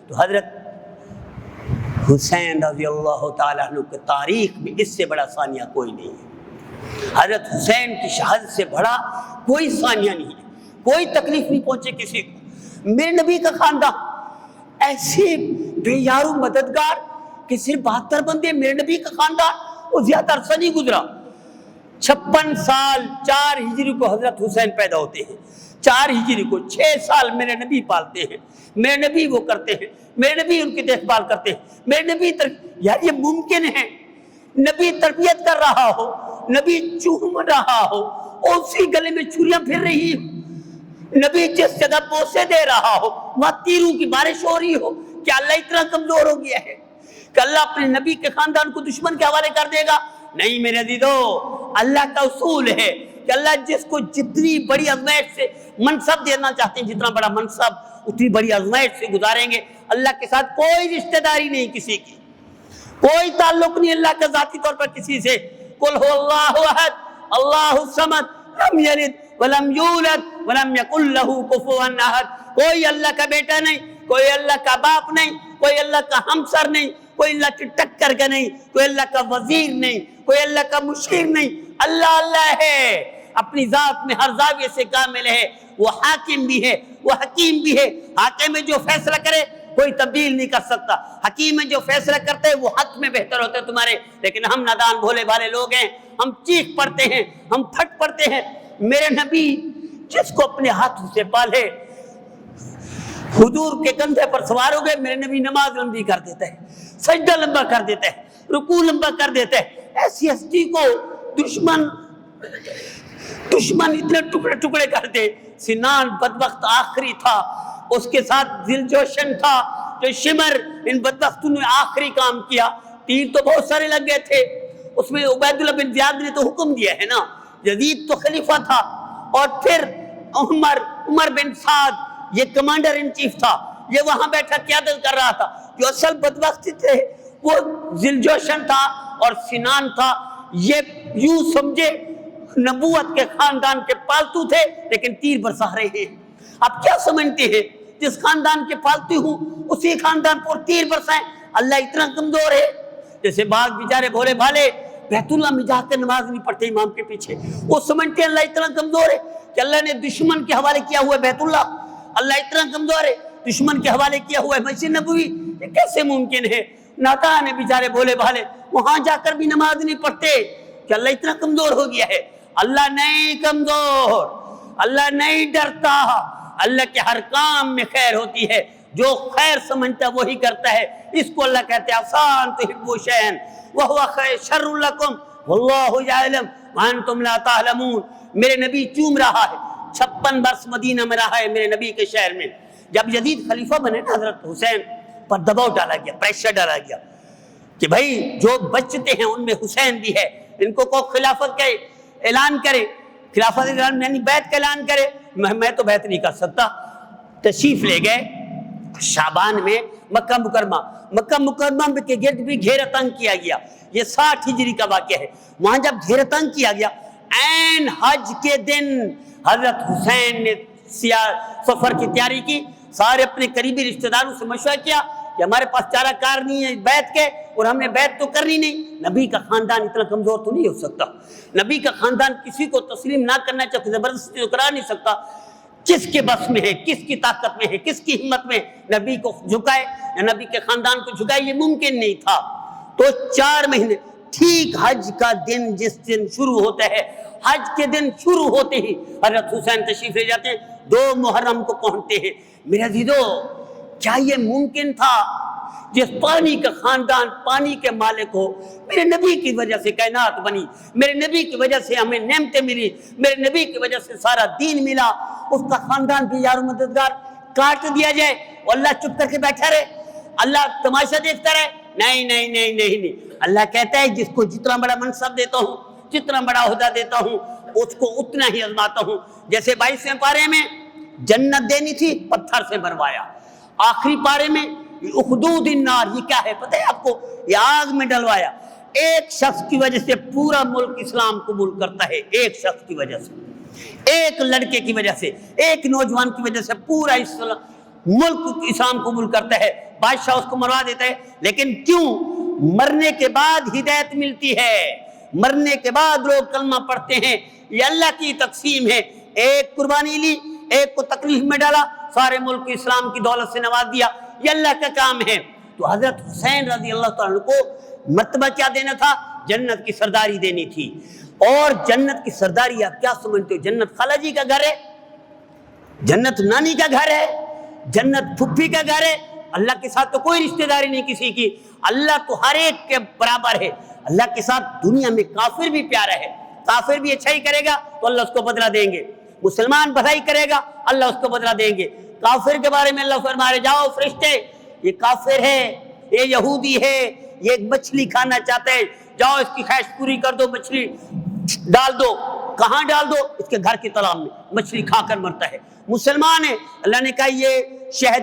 تو حضرت حسین رضی اللہ تعالیٰ عنہ کی تاریخ میں اس سے بڑا ثانیہ کوئی نہیں ہے۔ حضرت حسین کی شہادت سے بڑا کوئی ثانیہ نہیں ہے، کوئی تکلیف نہیں پہنچے کسی کو۔ میرے نبی کا خاندان ایسے بے یارو مددگار کہ صرف 72 بندے، میرے نبی کا خاندان وہ زیادہ عرصہ نہیں گزرا، 56 سال 4 ہجری کو حضرت حسین پیدا ہوتے ہیں، 4 ہجری کو 6 سال میرے نبی پالتے ہیں، میرے نبی وہ کرتے ہیں، میرے نبی ان کی دیکھ بھال کرتے ہیں، میرے نبی یار یہ ممکن ہے نبی تربیت کر رہا ہو، نبی چوم رہا ہو، اسی گلے میں چھریاں پھر رہی ہو، نبی جس جگہ بوسے دے رہا ہو وہاں تیروں کی بارش ہو رہی ہو، کیا اللہ اتنا کمزور ہو گیا ہے کہ اللہ اپنے نبی کے خاندان کو دشمن کے حوالے کر دے گا؟ نہیں میرے عزیزو، اللہ کا اصول ہے کہ اللہ جس کو جتنی بڑی آزمائش سے منصب دینا چاہتے ہیں، جتنا بڑا منصب اتنی بڑی آزمائش سے گزاریں گے۔ اللہ کے ساتھ کوئی رشتہ داری نہیں کسی کی، کوئی تعلق نہیں اللہ کا ذاتی طور پر کسی سے۔ قل هو اللہ احد اللہ الصمد لم یلد ولم یولد ولم یکن له کفوا احد۔ کوئی اللہ کا بیٹا نہیں، کوئی اللہ کا باپ نہیں، کوئی اللہ کا ہمسر نہیں، کوئی اللہ کی ٹکر کا نہیں، کوئی اللہ کا وزیر نہیں، کوئی اللہ کا مشیر نہیں۔ اللہ اللہ ہے، اپنی ذات میں ہر زاویے سے کامل ہے، وہ حاکم بھی ہے، وہ حکیم بھی ہے۔ حاکم میں جو فیصلہ کرے کوئی تبدیل نہیں کر سکتا، حکیم میں جو فیصلہ کرتے ہیں وہ حق میں بہتر ہوتے ہیں تمہارے۔ لیکن ہم نادان بھولے بھالے لوگ ہیں، ہم چیخ پڑتے ہیں، ہم پھٹ پڑتے ہیں۔ میرے نبی جس کو اپنے ہاتھوں سے پالے، حضور کے کندھے پر سوار ہو گئے، میرے نبی نماز لمبی کر دیتا ہے، سجدہ لمبا کر دیتا ہے، رکوع لمبا کر دیتا ہے۔ ایسی ہستی کو دشمن اتنے ٹکڑے ٹکڑے کر دے۔ سنان بدبخت آخری تھا، اس کے ساتھ ذل جوشن تھا، جو شمر، ان بدبختوں نے آخری کام کیا۔ تیر تو بہت سارے لگ گئے تھے، اس میں عبید اللہ بن زیاد نے تو حکم دیا ہے نا، یزید تو خلیفہ تھا، اور پھر عمر بن سعد یہ کمانڈر ان چیف تھا، یہ وہاں بیٹھا قیادت کر رہا تھا۔ جو اصل بدبخت تھے وہ ذل جوشن تھا اور سنان تھا۔ یہ یوں سمجھے نبوت کے خاندان کے پالتو تھے لیکن تیر برسا رہے ہیں۔ اب کیا سمجھتے ہیں جس خاندان کے پالتو ہوں اسی خاندان پر تیر برسائیں؟ اللہ اتنا کمزور ہے؟ جیسے باغ بیچارے بھولے بھالے بیت اللہ میں جا کر نماز نہیں پڑھتے امام کے پیچھے، وہ سمجھتے ہیں اللہ اتنا کمزور ہے کہ اللہ نے دشمن کے حوالے کیا ہوا ہے بیت اللہ، اللہ اتنا کمزور ہے دشمن کے حوالے کیا ہوا ہے مسجد نبوی؟ یہ کیسے ممکن ہے؟ نادان ہے بیچارے بھولے بھالے، وہاں جا کر بھی نماز نہیں پڑھتے کہ اللہ اتنا کمزور ہو گیا ہے۔ اللہ نہیں کمزور، اللہ نہیں ڈرتا، اللہ کے ہر کام میں خیر ہوتی ہے، جو خیر سمجھتا ہے وہی کرتا ہے۔ اس کو اللہ کہتے ہیں آسان تحبوا شیئا وہو شر لکم واللہ یعلم وانتم لا تعلمون۔ میرے نبی چوم رہا ہے، 56 برس مدینہ میں رہا ہے میرے نبی کے شہر میں۔ جب یزید خلیفہ بنے نا حضرت حسین پر دباؤ ڈالا گیا، پریشر ڈالا گیا کہ بھائی جو بچتے ہیں ان میں حسین بھی ہے، ان کو خلافت کا اعلان کرے، خلافت اعلان یعنی بیعت کا اعلان کرے۔ میں تو بیعت نہیں کر سکتا۔ تشریف لے گئے شعبان میں مکہ مکرمہ کے گرد بھی گھیرا تنگ کیا گیا۔ یہ 60 ہجری کا واقعہ ہے۔ وہاں جب گھیرا تنگ کیا گیا، عین حج کے دن حضرت حسین نے سفر کی تیاری کی، سارے اپنے قریبی رشتہ داروں سے مشورہ کیا کہ ہمارے پاس چارہ کار نہیں ہے بیعت کے، اور ہم نے بیعت تو کرنی نہیں۔ نبی کا خاندان اتنا کمزور تو نہیں ہو سکتا، نبی کا خاندان کسی کو تسلیم نہ کرنا چاہے، زبردستی تو کرا نہیں سکتا۔ کس کے بس میں ہے، کس کی طاقت میں ہے، کس کی ہمت میں نبی کو جھکائے یا نبی کے خاندان کو جھکائے؟ یہ ممکن نہیں تھا۔ تو 4 مہینے، ٹھیک حج کا دن جس دن شروع ہوتا ہے، حج کے دن شروع ہوتے ہی حضرت حسین تشریف لے جاتے ہیں، 2 محرم کو پہنچتے ہیں۔ میرے عزیزو، کیا یہ ممکن تھا جس پانی کا خاندان، پانی کے مالک ہو؟ میرے نبی کی وجہ سے کائنات بنی، میرے نبی کی وجہ سے ہمیں نعمتیں ملی، میرے نبی کی وجہ سے سارا دین ملا، اس کا خاندان بھی یار مددگار کاٹ دیا جائے اور اللہ چپ کر کے بیٹھا رہے، اللہ تماشا دیکھتا رہے؟ نہیں نہیں نہیں نہیں نہیں۔ اللہ کہتا ہے جس کو جتنا بڑا منصب دیتا ہوں، جتنا بڑا عہدہ دیتا ہوں، اس کو اتنا ہی آزماتا ہوں۔ جیسے 22ویں پارے میں جنت دینی تھی، پتھر سے بھروایا۔ آخری پارے میں اخدود النار، یہ کیا ہے پتہ ہے آپ کو؟ یہ آگ میں ڈلوایا۔ ایک شخص کی وجہ سے پورا ملک اسلام قبول کرتا ہے، ایک شخص کی وجہ سے، ایک لڑکے کی وجہ سے، ایک نوجوان کی وجہ سے پورا ملک اسلام قبول کرتا ہے، بادشاہ اس کو مروا دیتا ہے، لیکن کیوں؟ مرنے کے بعد ہدایت ملتی ہے، مرنے کے بعد لوگ کلمہ پڑھتے ہیں۔ یہ اللہ کی تقسیم ہے، ایک قربانی لی، ایک کو تکلیف میں ڈالا، سارے ملک کو اسلام کی دولت سے نواز دیا، یہ اللہ کا کام ہے۔ تو حضرت حسین رضی اللہ تعالیٰ کو مرتبہ کیا دینا تھا؟ جنت کی سرداری دینی تھی۔ اور جنت کی سرداری آپ کیا سمجھتے ہو؟ جنت خالہ جی کا گھر ہے، جنت نانی کا گھر ہے، جنت پھپھی کا گھر ہے۔ اللہ کے ساتھ تو کوئی رشتہ داری نہیں کسی کی، اللہ تو ہر ایک کے برابر ہے۔ اللہ کے ساتھ دنیا میں کافر بھی پیارا ہے، کافر بھی اچھائی کرے گا تو اللہ اس کو بدلہ دیں گے، مسلمان بھلائی کرے گا اللہ اس کو بدلہ دیں گے۔ کافر کے بارے میں اللہ فرمائے جاؤ فرشتے، یہ کافر ہے، یہ یہودی ہے، یہ ایک مچھلی کھانا چاہتا ہے، جاؤ اس کی خواہش پوری کر دو، مچھلی ڈال دو۔ کہاں ڈال دو؟ اس کے گھر کے تالاب میں، مچھلی کھا کر مرتا ہے۔ مسلمان ہے، اللہ نے کہا یہ شہد